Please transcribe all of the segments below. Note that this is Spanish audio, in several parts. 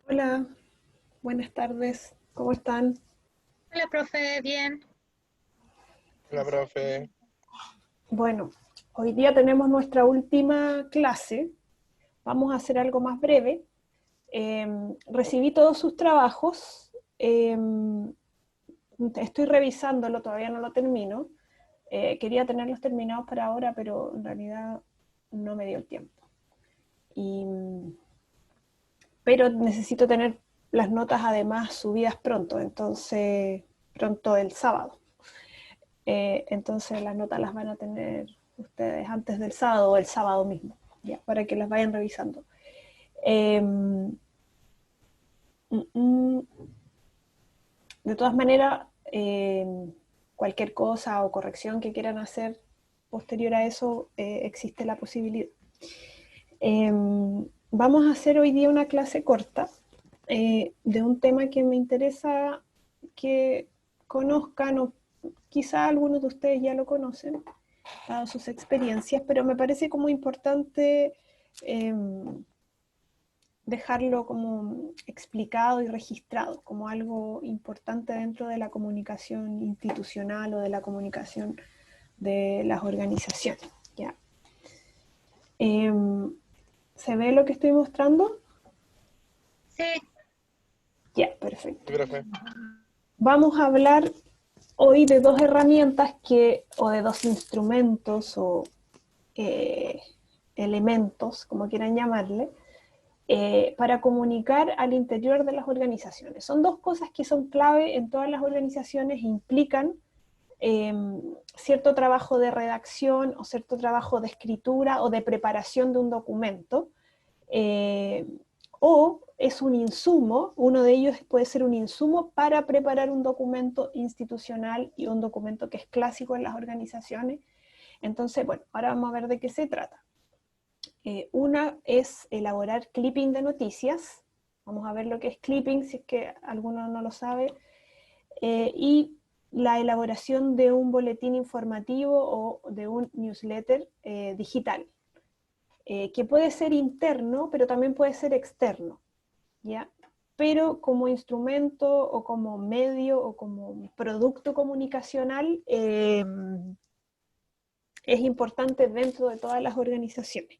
Hola, buenas tardes, ¿cómo están? Hola, profe, bien. Hola, profe. Bueno, hoy día tenemos nuestra última clase, vamos a hacer algo más breve. Recibí todos sus trabajos, estoy revisándolo, todavía no lo termino. Quería tenerlos terminados para ahora, pero en realidad no me dio el tiempo. Pero necesito tener las notas además subidas pronto, entonces pronto el sábado. Entonces las notas las van a tener ustedes antes del sábado o el sábado mismo, ya, para que las vayan revisando. De todas maneras, cualquier cosa o corrección que quieran hacer posterior a eso, existe la posibilidad. Vamos a hacer hoy día una clase corta de un tema que me interesa que conozcan, o quizá algunos de ustedes ya lo conocen, dado sus experiencias, pero me parece como importante dejarlo como explicado y registrado como algo importante dentro de la comunicación institucional o de la comunicación de las organizaciones. ¿Ya? ¿Se ve lo que estoy mostrando? Sí. Ya, perfecto. Sí, profe. Vamos a hablar hoy de dos herramientas o de dos instrumentos o elementos, como quieran llamarle, para comunicar al interior de las organizaciones. Son dos cosas que son clave en todas las organizaciones e implican cierto trabajo de redacción o cierto trabajo de escritura o de preparación de un documento, o es un insumo, uno de ellos puede ser un insumo para preparar un documento institucional y un documento que es clásico en las organizaciones. Entonces, bueno, ahora vamos a ver de qué se trata. Una es elaborar clipping de noticias. Vamos a ver lo que es clipping, si es que alguno no lo sabe. Y la elaboración de un boletín informativo o de un newsletter digital, que puede ser interno, pero también puede ser externo, ¿ya? Pero como instrumento o como medio o como producto comunicacional es importante dentro de todas las organizaciones.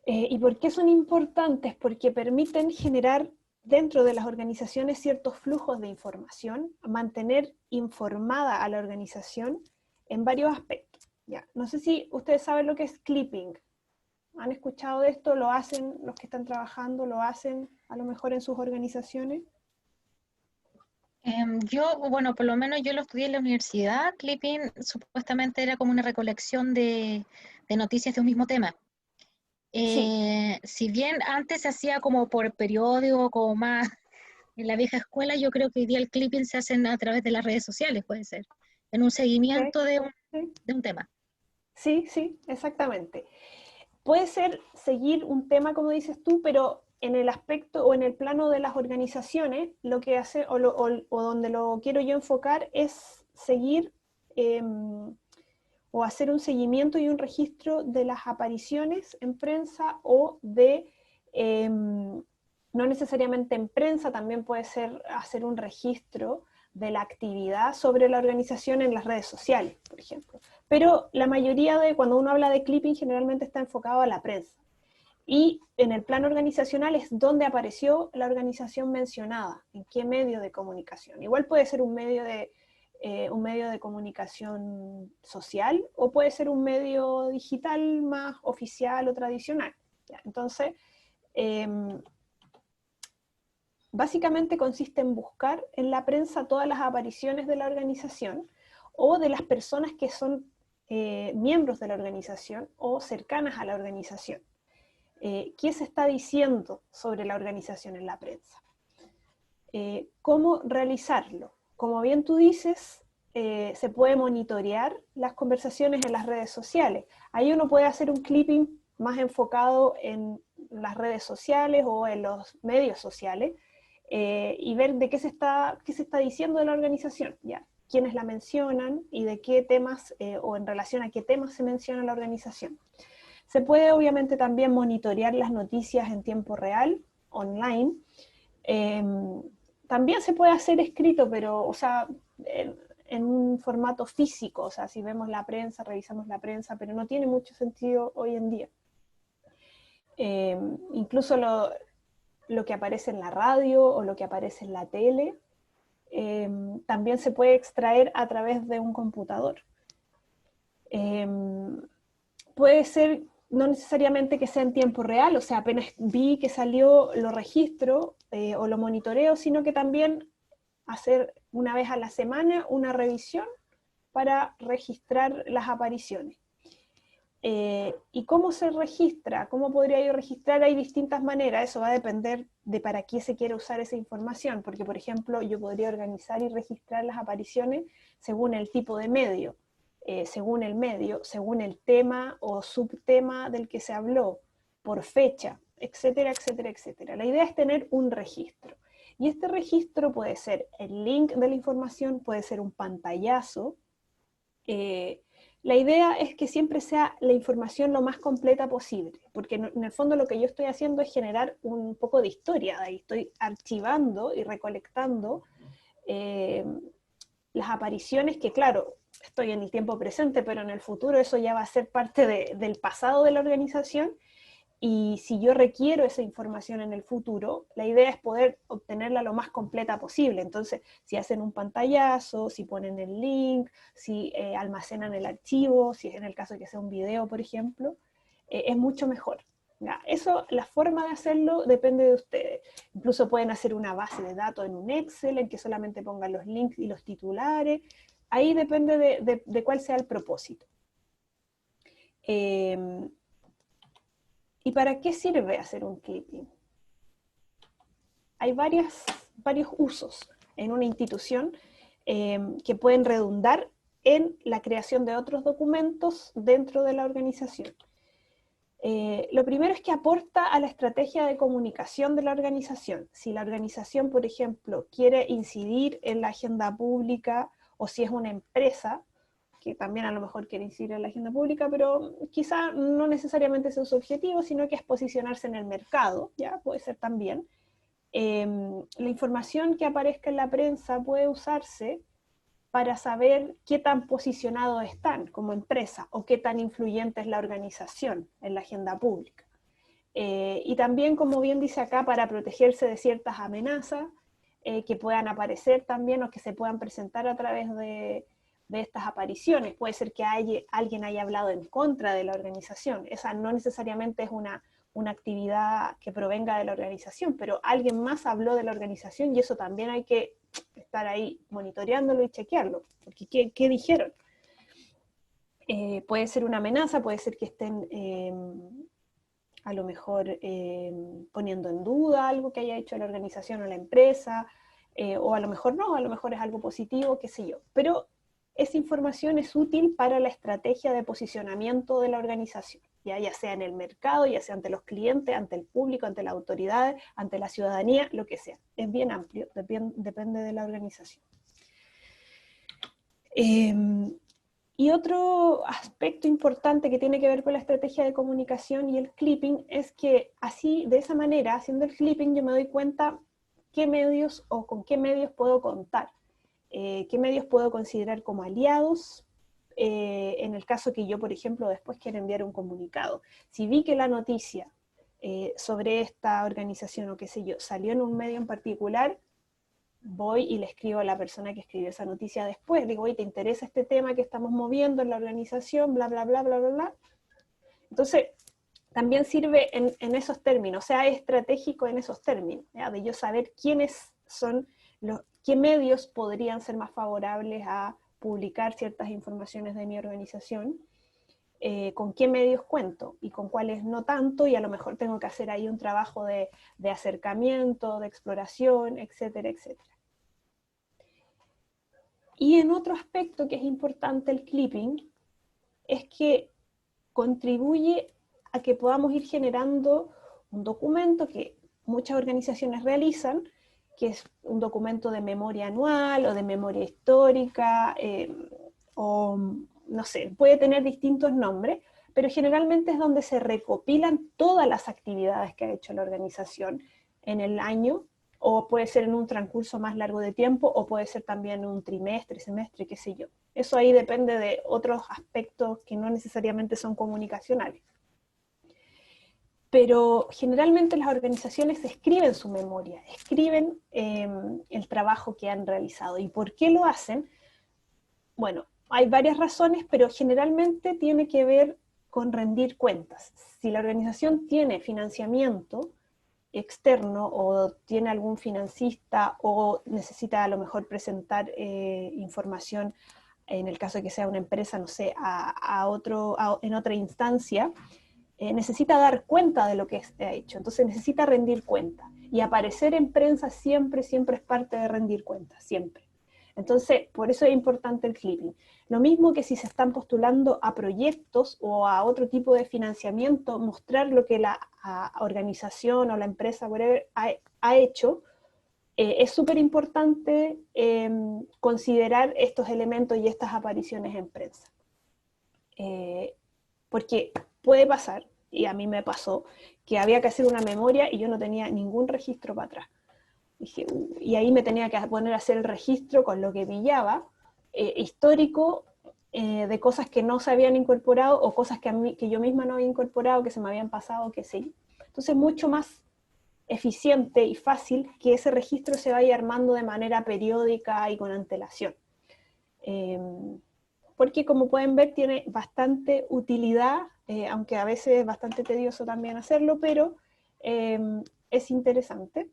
¿Y por qué son importantes? Porque permiten generar dentro de las organizaciones ciertos flujos de información, mantener informada a la organización en varios aspectos. Ya. No sé si ustedes saben lo que es clipping. ¿Han escuchado de esto? ¿Lo hacen los que están trabajando? ¿Lo hacen a lo mejor en sus organizaciones? Yo, bueno, por lo menos yo lo estudié en la universidad. Clipping supuestamente era como una recolección de noticias de un mismo tema. Sí, Si bien antes se hacía como por periódico, como más en la vieja escuela, yo creo que hoy día el clipping se hacen a través de las redes sociales, puede ser, en un seguimiento correcto. de Sí, de un tema. sí, sí, exactamente. Puede ser seguir un tema, como dices tú, pero en el aspecto o en el plano de las organizaciones, lo que hace o donde lo quiero yo enfocar es seguir o hacer un seguimiento y un registro de las apariciones en prensa o de, no necesariamente en prensa, también puede ser hacer un registro de la actividad sobre la organización en las redes sociales, por ejemplo. Pero la mayoría de, cuando uno habla de clipping, generalmente está enfocado a la prensa. Y en el plano organizacional es donde apareció la organización mencionada, en qué medio de comunicación. Igual puede ser un medio de comunicación social o puede ser un medio digital más oficial o tradicional. ¿Ya? Entonces, eh, básicamente consiste en buscar en la prensa todas las apariciones de la organización o de las personas que son miembros de la organización o cercanas a la organización. ¿Qué se está diciendo sobre la organización en la prensa? ¿Cómo realizarlo? Como bien tú dices, se puede monitorear las conversaciones en las redes sociales. Ahí uno puede hacer un clipping más enfocado en las redes sociales o en los medios sociales y ver de qué se está diciendo de la organización, ya, quiénes la mencionan y de qué temas o en relación a qué temas se menciona la organización. Se puede obviamente también monitorear las noticias en tiempo real, online. Eh, También se puede hacer escrito, pero, o sea, en un formato físico, o sea, si vemos la prensa, revisamos la prensa, pero no tiene mucho sentido hoy en día. Eh, Incluso lo que aparece en la radio o lo que aparece en la tele, eh, también se puede extraer a través de un computador. Eh, Puede ser no necesariamente que sea en tiempo real, o sea, apenas vi que salió, lo registro o lo monitoreo, sino que también hacer una vez a la semana una revisión para registrar las apariciones. ¿Y cómo se registra? ¿Cómo podría yo registrar? Hay distintas maneras, eso va a depender de para qué se quiere usar esa información, porque por ejemplo yo podría organizar y registrar las apariciones según el tipo de medio, según el medio, según el tema o subtema del que se habló, por fecha, etcétera, etcétera, etcétera. La idea es tener un registro. Y este registro puede ser el link de la información, puede ser un pantallazo, eh, la idea es que siempre sea la información lo más completa posible, porque en el fondo lo que yo estoy haciendo es generar un poco de historia, ahí estoy archivando y recolectando eh, las apariciones que, claro, estoy en el tiempo presente, pero en el futuro eso ya va a ser parte del pasado de la organización. Y si yo requiero esa información en el futuro, la idea es poder obtenerla lo más completa posible. Entonces, si hacen un pantallazo, si ponen el link, si almacenan el archivo, si es en el caso de que sea un video, por ejemplo, es mucho mejor. Ya, eso, la forma de hacerlo depende de ustedes. Incluso pueden hacer una base de datos en un Excel en que solamente pongan los links y los titulares. Ahí depende de cuál sea el propósito. Eh, ¿Y para qué sirve hacer un clipping? Hay varios usos en una institución que pueden redundar en la creación de otros documentos dentro de la organización. Lo primero es que aporta a la estrategia de comunicación de la organización. Si la organización, por ejemplo, quiere incidir en la agenda pública o si es una empresa, que también a lo mejor quiere incidir en la agenda pública, pero quizá no necesariamente ese es su objetivo, sino que es posicionarse en el mercado, ya puede ser también. La información que aparezca en la prensa puede usarse para saber qué tan posicionados están como empresa o qué tan influyente es la organización en la agenda pública. Y también, como bien dice acá, para protegerse de ciertas amenazas que puedan aparecer también o que se puedan presentar a través de estas apariciones. Puede ser que alguien haya hablado en contra de la organización. Esa no necesariamente es una actividad que provenga de la organización, pero alguien más habló de la organización y eso también hay que estar ahí monitoreándolo y chequearlo, porque ¿qué dijeron? Puede ser una amenaza, puede ser que estén a lo mejor poniendo en duda algo que haya hecho la organización o la empresa, o a lo mejor no, a lo mejor es algo positivo, qué sé yo. Pero esa información es útil para la estrategia de posicionamiento de la organización, ya sea en el mercado, ya sea ante los clientes, ante el público, ante las autoridades, ante la ciudadanía, lo que sea. Es bien amplio, depende de la organización. Y otro aspecto importante que tiene que ver con la estrategia de comunicación y el clipping es que así, de esa manera, haciendo el clipping, yo me doy cuenta qué medios o con qué medios puedo contar, qué medios puedo considerar como aliados, en el caso que yo, por ejemplo, después quiera enviar un comunicado. Si vi que la noticia sobre esta organización o qué sé yo salió en un medio en particular, voy y le escribo a la persona que escribió esa noticia después, digo, oye, ¿te interesa este tema que estamos moviendo en la organización? Bla, bla, bla, bla, bla, bla. Entonces, también sirve en esos términos, o sea, es estratégico en esos términos, ¿ya? De yo saber quiénes son, qué medios podrían ser más favorables a publicar ciertas informaciones de mi organización, con qué medios cuento y con cuáles no tanto, y a lo mejor tengo que hacer ahí un trabajo de acercamiento, de exploración, etcétera, etcétera. Y en otro aspecto que es importante el clipping, es que contribuye a que podamos ir generando un documento que muchas organizaciones realizan, que es un documento de memoria anual o de memoria histórica, o no sé, puede tener distintos nombres, pero generalmente es donde se recopilan todas las actividades que ha hecho la organización en el año, o puede ser en un transcurso más largo de tiempo, o puede ser también un trimestre, semestre, qué sé yo. Eso ahí depende de otros aspectos que no necesariamente son comunicacionales. Pero generalmente las organizaciones escriben su memoria, escriben el trabajo que han realizado. ¿Y por qué lo hacen? Bueno, hay varias razones, pero generalmente tiene que ver con rendir cuentas. Si la organización tiene financiamiento externo o tiene algún financista o necesita a lo mejor presentar información, en el caso de que sea una empresa, no sé, en otra instancia, necesita dar cuenta de lo que ha hecho, entonces necesita rendir cuenta. Y aparecer en prensa siempre, siempre es parte de rendir cuenta, siempre. Entonces, por eso es importante el clipping. Lo mismo que si se están postulando a proyectos o a otro tipo de financiamiento, mostrar lo que la organización o la empresa whatever, ha hecho, es súper importante considerar estos elementos y estas apariciones en prensa. Porque puede pasar, y a mí me pasó, que había que hacer una memoria y yo no tenía ningún registro para atrás. Dije, y ahí me tenía que poner a hacer el registro con lo que pillaba, histórico, de cosas que no se habían incorporado o cosas que yo misma no había incorporado, que se me habían pasado, que sí. Entonces, mucho más eficiente y fácil que ese registro se vaya armando de manera periódica y con antelación. Porque como pueden ver tiene bastante utilidad, aunque a veces es bastante tedioso también hacerlo, pero es interesante.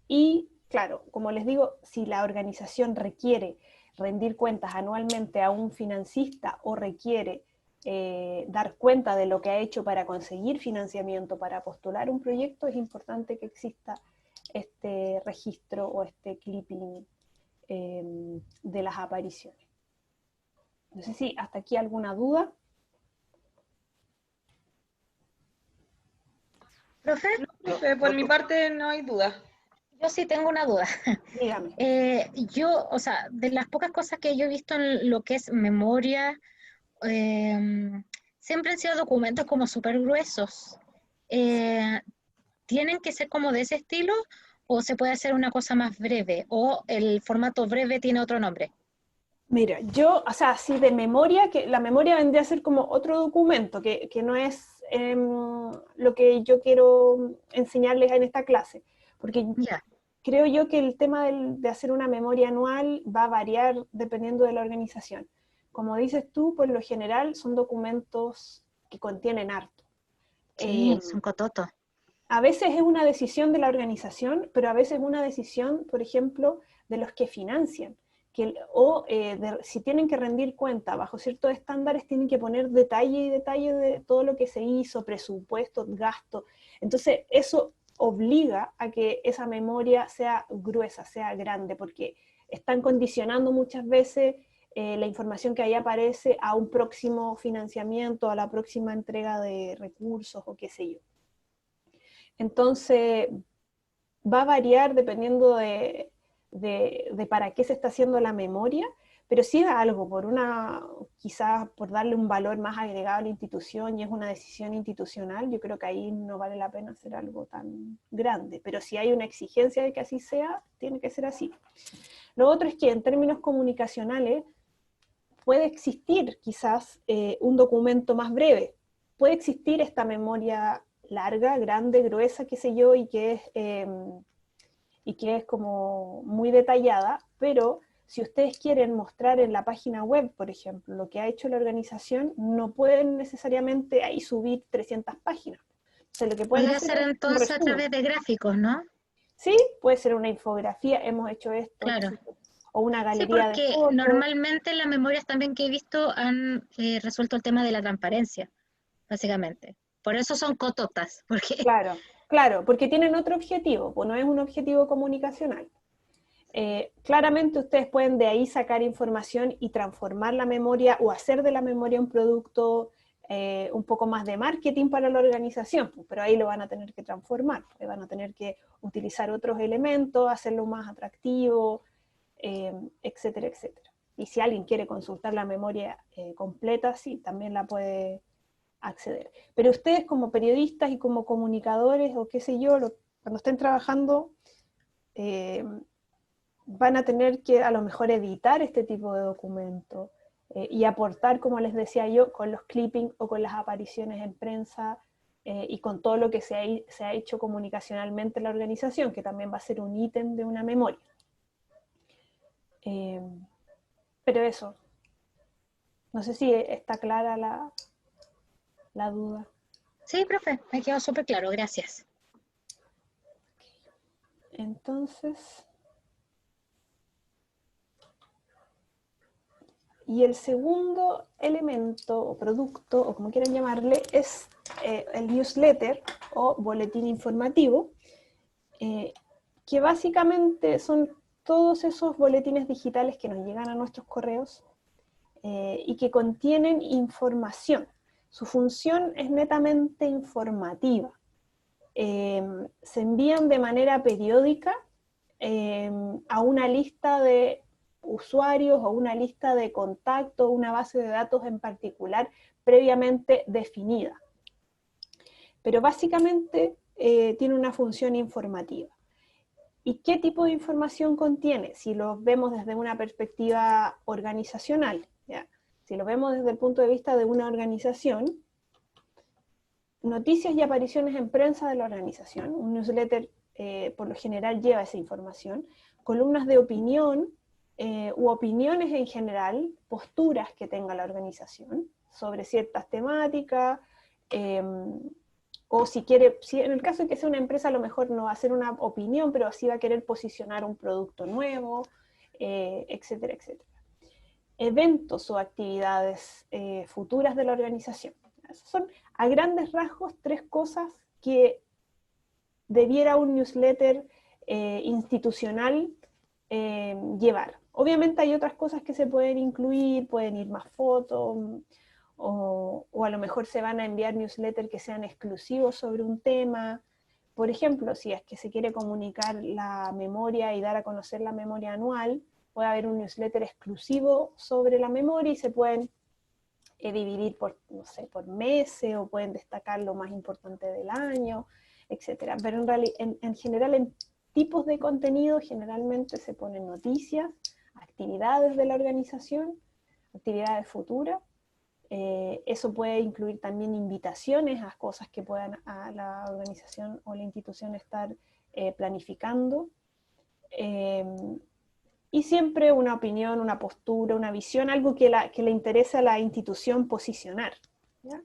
Y claro, como les digo, si la organización requiere rendir cuentas anualmente a un financista o requiere dar cuenta de lo que ha hecho para conseguir financiamiento, para postular un proyecto, es importante que exista este registro o este clipping de las apariciones. No sé si hasta aquí alguna duda. ¿Profe? Profe, por mi parte no hay duda. Yo sí tengo una duda. Dígame. Yo, o sea, de las pocas cosas que yo he visto en lo que es memoria, siempre han sido documentos como súper gruesos. ¿Tienen que ser como de ese estilo o se puede hacer una cosa más breve? ¿O el formato breve tiene otro nombre? Mira, yo, o sea, sí de memoria, que la memoria vendría a ser como otro documento, que no es lo que yo quiero enseñarles en esta clase, porque Ya. creo yo que el tema de hacer una memoria anual va a variar dependiendo de la organización. Como dices tú, por lo general son documentos que contienen harto. Sí, es un cototo. A veces es una decisión de la organización, pero a veces es una decisión, por ejemplo, de los que financian. Si tienen que rendir cuenta bajo ciertos estándares, tienen que poner detalle y detalle de todo lo que se hizo, presupuesto, gasto. Entonces, eso obliga a que esa memoria sea gruesa, sea grande, porque están condicionando muchas veces la información que ahí aparece a un próximo financiamiento, a la próxima entrega de recursos o qué sé yo. Entonces, va a variar dependiendo de para qué se está haciendo la memoria, pero si es algo quizás por darle un valor más agregado a la institución y es una decisión institucional, yo creo que ahí no vale la pena hacer algo tan grande, pero si hay una exigencia de que así sea, tiene que ser así. Lo otro es que en términos comunicacionales puede existir quizás un documento más breve, puede existir esta memoria larga, grande, gruesa, qué sé yo, y que es como muy detallada, pero si ustedes quieren mostrar en la página web, por ejemplo, lo que ha hecho la organización, no pueden necesariamente ahí subir 300 páginas. O sea, lo que pueden Podría hacer ser es un entonces a resumen. través de gráficos, ¿no? Sí, puede ser una infografía, hemos hecho esto, Claro. o una Sí, galería de porque fotos. normalmente las memorias también que he visto han resuelto el tema de la transparencia, básicamente. Por eso son cototas, porque Claro, claro, porque tienen otro objetivo, pues no es un objetivo comunicacional. Claramente ustedes pueden de ahí sacar información y transformar la memoria o hacer de la memoria un producto un poco más de marketing para la organización, pero ahí lo van a tener que transformar, van a tener que utilizar otros elementos, hacerlo más atractivo, etcétera, etcétera. Y si alguien quiere consultar la memoria completa, sí, también la puede acceder. Pero ustedes como periodistas y como comunicadores o qué sé yo, cuando estén trabajando, eh, van a tener que a lo mejor editar este tipo de documentos y aportar, como les decía yo, con los clippings o con las apariciones en prensa y con todo lo que se ha hecho comunicacionalmente en la organización, que también va a ser un ítem de una memoria. Pero eso, no sé si está clara la duda. sí, profe, me quedó súper claro, gracias. Entonces, y el segundo elemento o producto, o como quieran llamarle, es el newsletter o boletín informativo, que básicamente son todos esos boletines digitales que nos llegan a nuestros correos y que contienen información. Su función es netamente informativa. Se envían de manera periódica a una lista de usuarios o una lista de contactos, una base de datos en particular previamente definida. Pero básicamente tiene una función informativa. ¿Y qué tipo de información contiene? Si lo vemos desde una perspectiva organizacional, ¿ya? Si lo vemos desde el punto de vista de una organización, noticias y apariciones en prensa de la organización. Un newsletter por lo general lleva esa información. Columnas de opinión u opiniones en general, posturas que tenga la organización sobre ciertas temáticas, o si en el caso de que sea una empresa, a lo mejor no va a ser una opinión, pero sí va a querer posicionar un producto nuevo, etcétera, etcétera. Eventos o actividades futuras de la organización. Esas son, a grandes rasgos, tres cosas que debiera un newsletter institucional llevar. Obviamente hay otras cosas que se pueden incluir, pueden ir más fotos, o a lo mejor se van a enviar newsletters que sean exclusivos sobre un tema. Por ejemplo, si es que se quiere comunicar la memoria y dar a conocer la memoria anual, puede haber un newsletter exclusivo sobre la memoria y se pueden dividir por, no sé, por meses o pueden destacar lo más importante del año, etcétera. Pero en general, en tipos de contenido, generalmente se ponen noticias, actividades de la organización, actividades futuras, Eso puede incluir también invitaciones a cosas que puedan a la organización o la institución estar planificando. Y siempre una opinión, una postura, una visión, algo que le interese a la institución posicionar, ¿ya?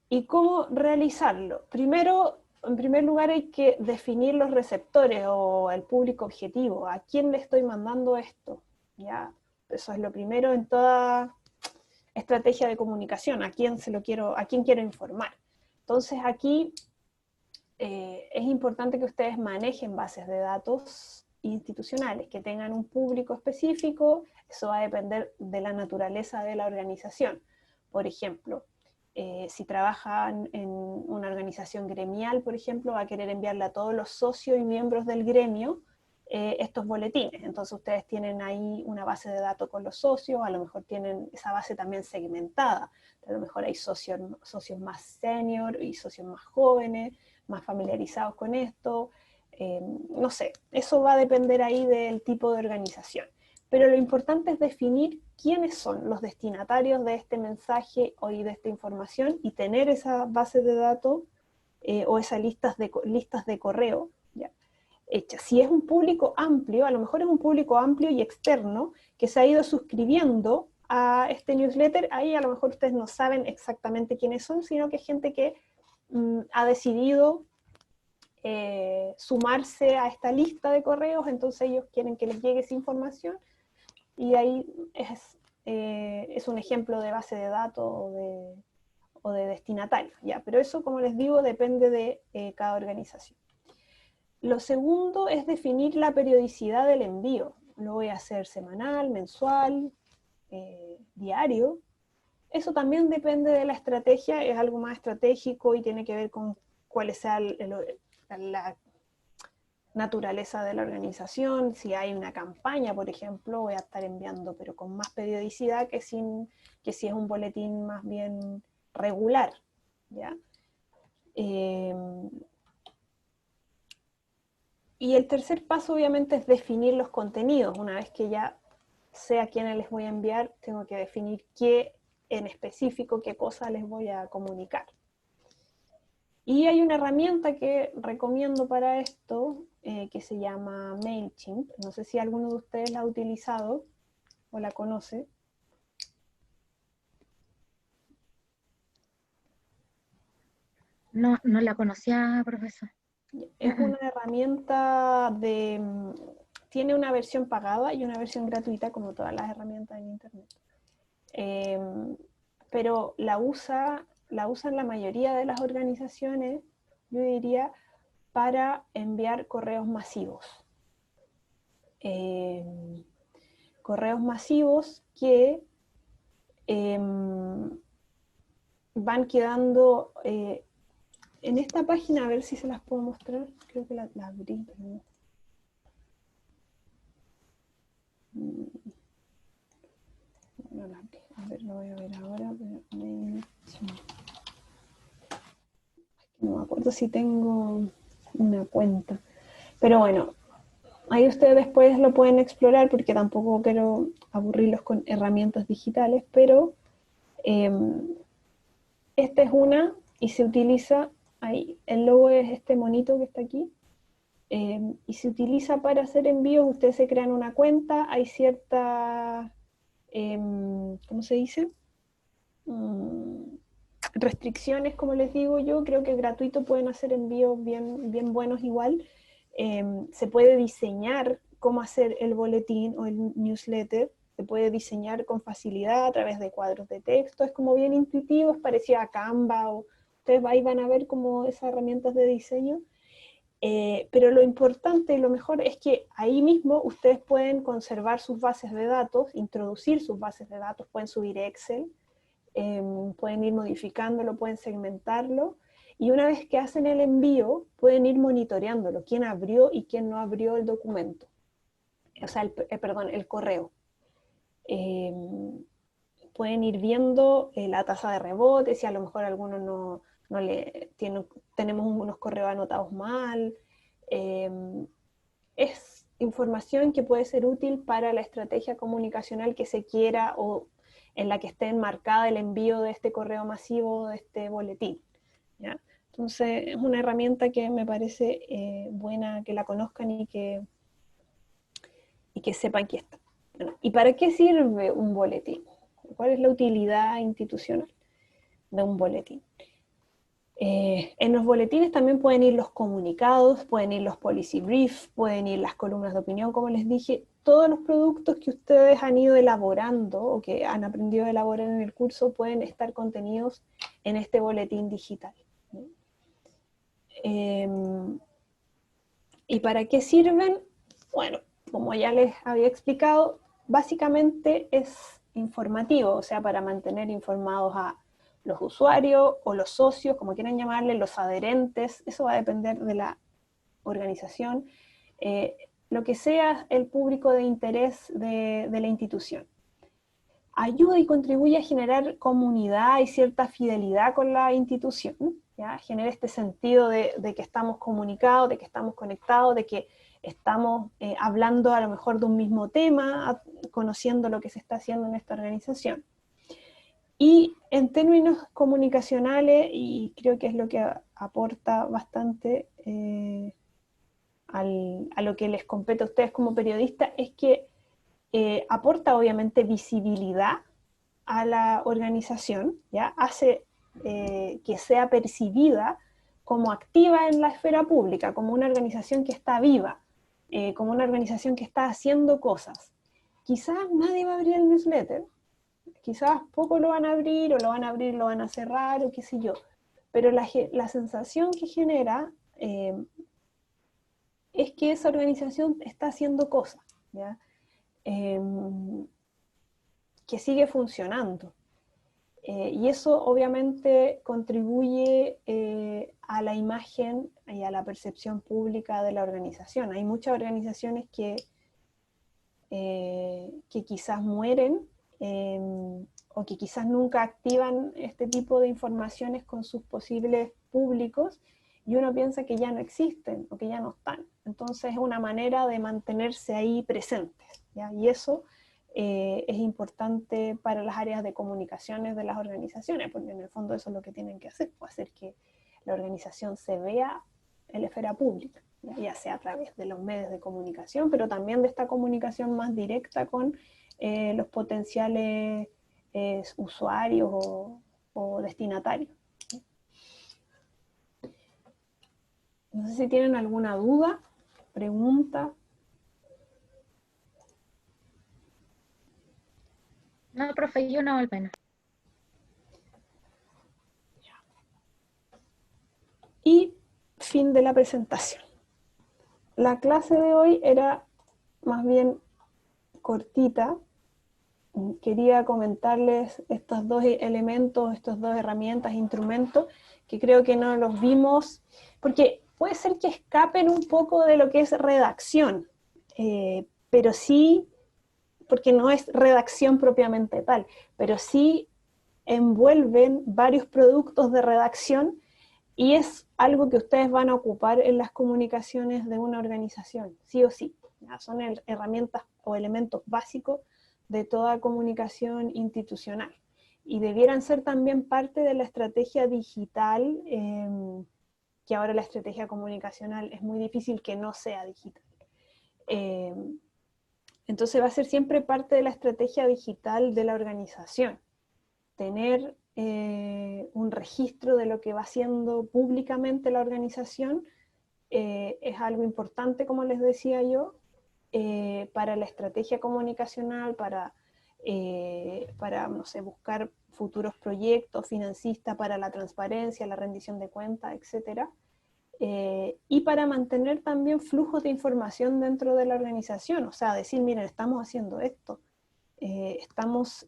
¿Y cómo realizarlo? Primero, en primer lugar, hay que definir los receptores o el público objetivo. ¿A quién le estoy mandando esto? ¿Ya? Eso es lo primero en toda estrategia de comunicación. ¿A quién quiero informar? Entonces aquí es importante que ustedes manejen bases de datos institucionales, que tengan un público específico. Eso va a depender de la naturaleza de la organización. Por ejemplo, si trabajan en una organización gremial, por ejemplo, va a querer enviarle a todos los socios y miembros del gremio estos boletines. Entonces ustedes tienen ahí una base de datos con los socios, a lo mejor tienen esa base también segmentada. A lo mejor hay socios más senior y socios más jóvenes, más familiarizados con esto. No sé, eso va a depender ahí del tipo de organización. Pero lo importante es definir quiénes son los destinatarios de este mensaje o de esta información y tener esa base de datos o esas listas de correo, ¿ya?, hechas. Si es un público amplio, a lo mejor es un público amplio y externo que se ha ido suscribiendo a este newsletter, ahí a lo mejor ustedes no saben exactamente quiénes son, sino que es gente que ha decidido sumarse a esta lista de correos, entonces ellos quieren que les llegue esa información, y ahí es un ejemplo de base de datos o de destinatario, ¿ya? Pero eso, como les digo, depende de cada organización. Lo segundo es definir la periodicidad del envío. Lo voy a hacer semanal, mensual, diario. Eso también depende de la estrategia, es algo más estratégico y tiene que ver con cuál sea la naturaleza de la organización. Si hay una campaña, por ejemplo, voy a estar enviando, pero con más periodicidad que si es un boletín más bien regular, ¿ya? Y el tercer paso, obviamente, es definir los contenidos. Una vez que ya sé a quiénes les voy a enviar, tengo que definir qué en específico, qué cosa les voy a comunicar. Y hay una herramienta que recomiendo para esto, que se llama MailChimp. No sé si alguno de ustedes la ha utilizado o la conoce. No, no la conocía, profesor. Es una herramienta tiene una versión pagada y una versión gratuita, como todas las herramientas en Internet. Pero la usan la mayoría de las organizaciones, yo diría, para enviar correos masivos. Correos masivos que van quedando en esta página, a ver si se las puedo mostrar. Creo que la abrí, pero no. No la abrí. A ver, lo voy a ver ahora, pero no me acuerdo si tengo una cuenta. Pero bueno, ahí ustedes después lo pueden explorar, porque tampoco quiero aburrirlos con herramientas digitales, pero esta es una y se utiliza ahí. El logo es este monito que está aquí. Y se utiliza para hacer envíos. Ustedes se crean una cuenta, hay ciertas, ¿cómo se dice? Restricciones, como les digo yo. Creo que gratuito pueden hacer envíos bien buenos igual. Se puede diseñar cómo hacer el boletín o el newsletter, se puede diseñar con facilidad a través de cuadros de texto, es como bien intuitivo, es parecido a Canva, o ustedes ahí van a ver como esas herramientas de diseño. Pero lo importante y lo mejor es que ahí mismo ustedes pueden conservar sus bases de datos, introducir sus bases de datos, pueden subir Excel, pueden ir modificándolo, pueden segmentarlo, y una vez que hacen el envío, pueden ir monitoreándolo, quién abrió y quién no abrió el documento, o sea, el correo. Pueden ir viendo la tasa de rebote, si a lo mejor algunos no tenemos unos correos anotados mal. Es información que puede ser útil para la estrategia comunicacional que se quiera, o en la que esté enmarcada el envío de este correo masivo, de este boletín, ¿ya? Entonces es una herramienta que me parece buena que la conozcan y que sepan que está. Bueno, ¿y para qué sirve un boletín? ¿Cuál es la utilidad institucional de un boletín? En los boletines también pueden ir los comunicados, pueden ir los policy briefs, pueden ir las columnas de opinión, como les dije, todos los productos que ustedes han ido elaborando o que han aprendido a elaborar en el curso pueden estar contenidos en este boletín digital. ¿Y para qué sirven? Bueno, como ya les había explicado, básicamente es informativo, o sea, para mantener informados a los usuarios o los socios, como quieran llamarle, los adherentes, eso va a depender de la organización, lo que sea el público de interés de la institución. Ayuda y contribuye a generar comunidad y cierta fidelidad con la institución, ¿ya? Genera este sentido de que estamos comunicados, de que estamos conectados, de que estamos hablando a lo mejor de un mismo tema, conociendo lo que se está haciendo en esta organización. Y en términos comunicacionales, y creo que es lo que aporta bastante a lo que les compete a ustedes como periodistas, es que aporta obviamente visibilidad a la organización, ¿ya? Hace que sea percibida como activa en la esfera pública, como una organización que está viva, como una organización que está haciendo cosas. Quizás nadie va a abrir el newsletter, quizás poco lo van a abrir, o lo van a abrir, lo van a cerrar, o qué sé yo, pero la sensación que genera es que esa organización está haciendo cosas, ¿ya? Que sigue funcionando. Y eso obviamente contribuye a la imagen y a la percepción pública de la organización. Hay muchas organizaciones que quizás mueren o que quizás nunca activan este tipo de informaciones con sus posibles públicos y uno piensa que ya no existen o que ya no están. Entonces es una manera de mantenerse ahí presentes, ¿ya? Y eso es importante para las áreas de comunicaciones de las organizaciones, porque en el fondo eso es lo que tienen que hacer, hacer que la organización se vea en la esfera pública, ya sea a través de los medios de comunicación, pero también de esta comunicación más directa con los potenciales usuarios o destinatarios. No sé si tienen alguna duda, pregunta. No, profe, yo no, al menos. Y fin de la presentación. La clase de hoy era más bien cortita. Quería comentarles estos dos elementos, estas dos herramientas, instrumentos, que creo que no los vimos, porque puede ser que escapen un poco de lo que es redacción, pero sí, porque no es redacción propiamente tal, pero sí envuelven varios productos de redacción y es algo que ustedes van a ocupar en las comunicaciones de una organización, sí o sí. Son herramientas o elementos básicos de toda comunicación institucional. Y debieran ser también parte de la estrategia digital, que ahora la estrategia comunicacional es muy difícil que no sea digital. Entonces va a ser siempre parte de la estrategia digital de la organización. Tener un registro de lo que va haciendo públicamente la organización es algo importante, como les decía yo, para la estrategia comunicacional, para no sé, buscar futuros proyectos, financistas, para la transparencia, la rendición de cuentas, etc. Y para mantener también flujos de información dentro de la organización, o sea, decir, miren, estamos haciendo esto, estamos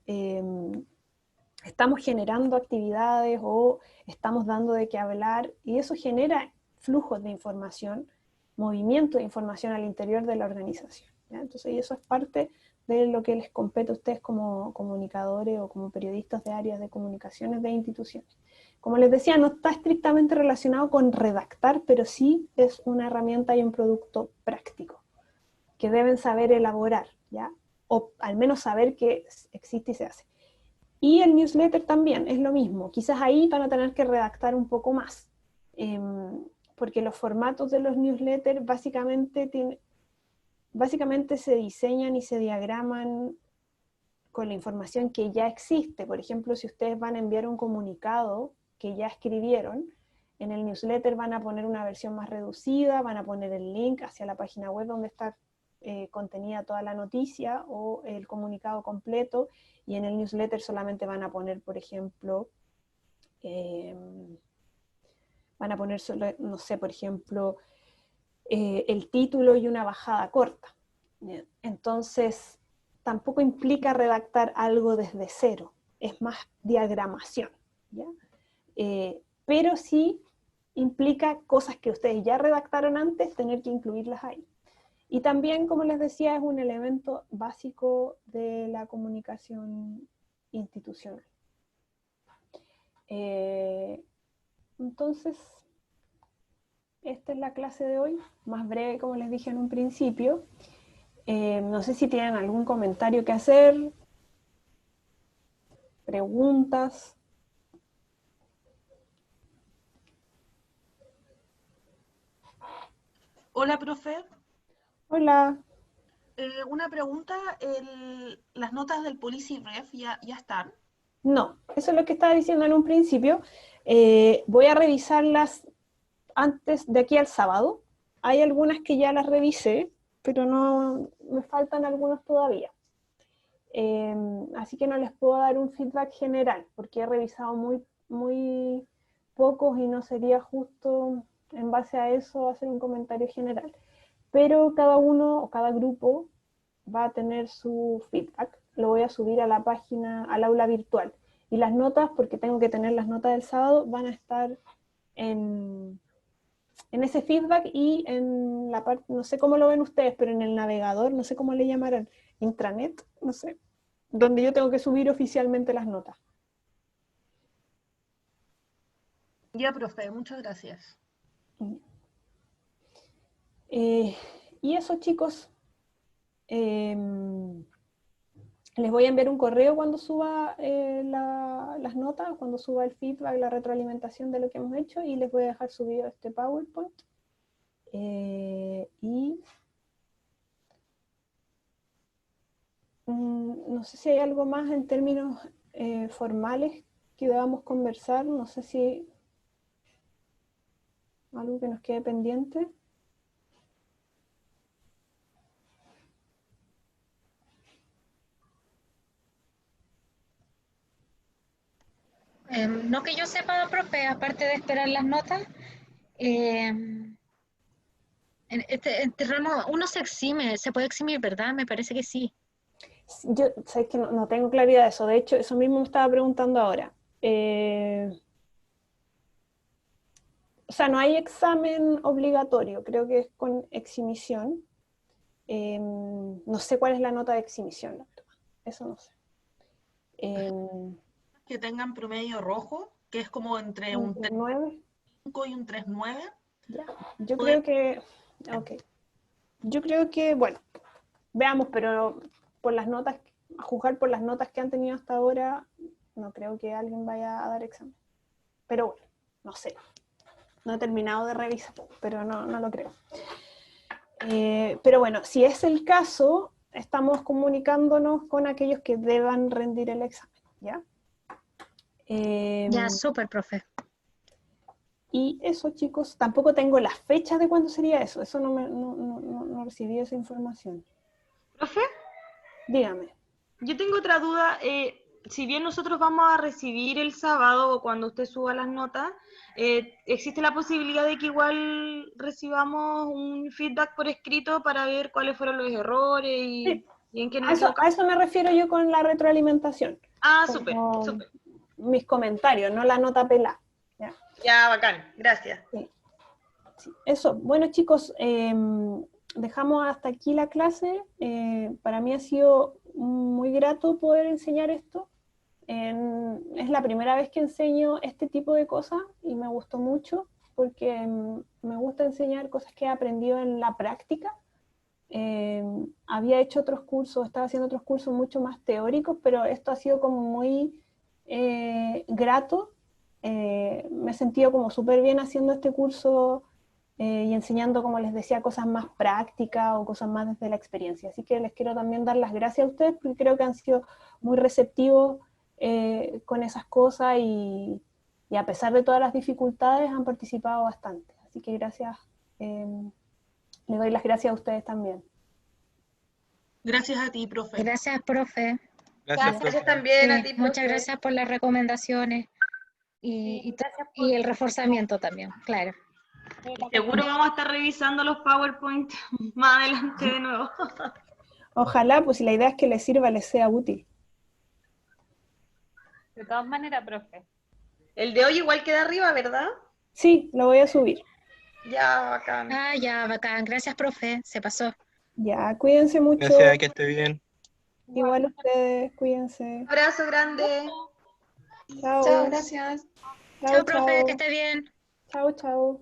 generando actividades o estamos dando de qué hablar, y eso genera flujos de información, movimiento de información al interior de la organización, ¿ya? Entonces eso es parte de lo que les compete a ustedes como comunicadores o como periodistas de áreas de comunicaciones de instituciones. Como les decía, no está estrictamente relacionado con redactar, pero sí es una herramienta y un producto práctico que deben saber elaborar, ¿ya? O al menos saber que existe y se hace. Y el newsletter también es lo mismo. Quizás ahí van a tener que redactar un poco más, porque los formatos de los newsletters básicamente se diseñan y se diagraman con la información que ya existe. Por ejemplo, si ustedes van a enviar un comunicado que ya escribieron, en el newsletter van a poner una versión más reducida, van a poner el link hacia la página web donde está contenida toda la noticia o el comunicado completo, y en el newsletter solamente van a poner, por ejemplo, van a poner, no sé, por ejemplo, el título y una bajada corta. Entonces, tampoco implica redactar algo desde cero, es más diagramación, ¿ya? Pero sí implica cosas que ustedes ya redactaron antes, tener que incluirlas ahí. Y también, como les decía, es un elemento básico de la comunicación institucional. Entonces, esta es la clase de hoy, más breve como les dije en un principio. No sé si tienen algún comentario que hacer, preguntas. Hola, profe. Hola. Una pregunta, ¿las notas del PolicyRef ya están? No, eso es lo que estaba diciendo en un principio. Voy a revisarlas antes de aquí al sábado. Hay algunas que ya las revisé, pero no, me faltan algunas todavía. Así que no les puedo dar un feedback general, porque he revisado muy pocos y no sería justo en base a eso hacer un comentario general. Pero cada uno o cada grupo va a tener su feedback. Lo voy a subir a la página, al aula virtual. Y las notas, porque tengo que tener las notas del sábado, van a estar en ese feedback y en la parte, no sé cómo lo ven ustedes, pero en el navegador, no sé cómo le llamarán, intranet, no sé, donde yo tengo que subir oficialmente las notas. Ya, profe, muchas gracias. Y eso, chicos, les voy a enviar un correo cuando suba las notas, cuando suba el feedback, la retroalimentación de lo que hemos hecho, y les voy a dejar subido este PowerPoint. Y no sé si hay algo más en términos formales que debamos conversar, no sé si algo que nos quede pendiente. No que yo sepa, profe, aparte de esperar las notas, en este ramo uno se exime, se puede eximir, ¿verdad? Me parece que sí. Yo sé que no tengo claridad de eso, de hecho, eso mismo me estaba preguntando ahora. O sea, no hay examen obligatorio, creo que es con exhibición. No sé cuál es la nota de exhibición, la verdad. Eso no sé. Que tengan promedio rojo, que es como entre un 9. 3.5 y un 3.9. Ya. Yo creo que, ok. Yo creo que, bueno, veamos, pero por las notas, a juzgar por las notas que han tenido hasta ahora, no creo que alguien vaya a dar examen. Pero bueno, no sé. No he terminado de revisar, pero no lo creo. Pero bueno, si es el caso, estamos comunicándonos con aquellos que deban rendir el examen, ¿ya? Ya, súper, profe. Y eso, chicos, tampoco tengo la fecha de cuándo sería eso. Eso no recibí esa información. Profe, Dígame. yo tengo otra duda. Si bien nosotros vamos a recibir el sábado o cuando usted suba las notas, ¿existe la posibilidad de que igual recibamos un feedback por escrito para ver cuáles fueron los errores Sí, y en qué nos a equivocamos? eso me refiero yo con la retroalimentación. Ah, súper, Como súper. mis comentarios, no la nota pelada. ¿Ya? Ya, bacán. Gracias. Sí. Sí. Eso. Bueno, chicos, dejamos hasta aquí la clase. Para mí ha sido muy grato poder enseñar esto. Es la primera vez que enseño este tipo de cosas y me gustó mucho porque me gusta enseñar cosas que he aprendido en la práctica. Había hecho otros cursos, estaba haciendo otros cursos mucho más teóricos, pero esto ha sido como muy grato. Me he sentido como súper bien haciendo este curso y enseñando, como les decía, cosas más prácticas o cosas más desde la experiencia. Así que les quiero también dar las gracias a ustedes porque creo que han sido muy receptivos con esas cosas y a pesar de todas las dificultades han participado bastante. Así que gracias, les doy las gracias a ustedes también. Gracias a ti, profe. Gracias, profe. Gracias, Gracias profe. también a Sí, ti, muchas profe. gracias por las recomendaciones y el reforzamiento también, claro. Seguro vamos a estar revisando los PowerPoint más adelante de nuevo. Ojalá, pues si la idea es que les sirva, les sea útil. De todas maneras, profe. El de hoy igual queda arriba, ¿verdad? Sí, lo voy a subir. Ya, bacán. Ah, ya, bacán. Gracias, profe. Se pasó. Ya, cuídense mucho. Gracias, que esté bien. Igual ustedes, cuídense. Abrazo grande. Chao. Chao, gracias. Chao, profe, que esté bien. Chao, chao.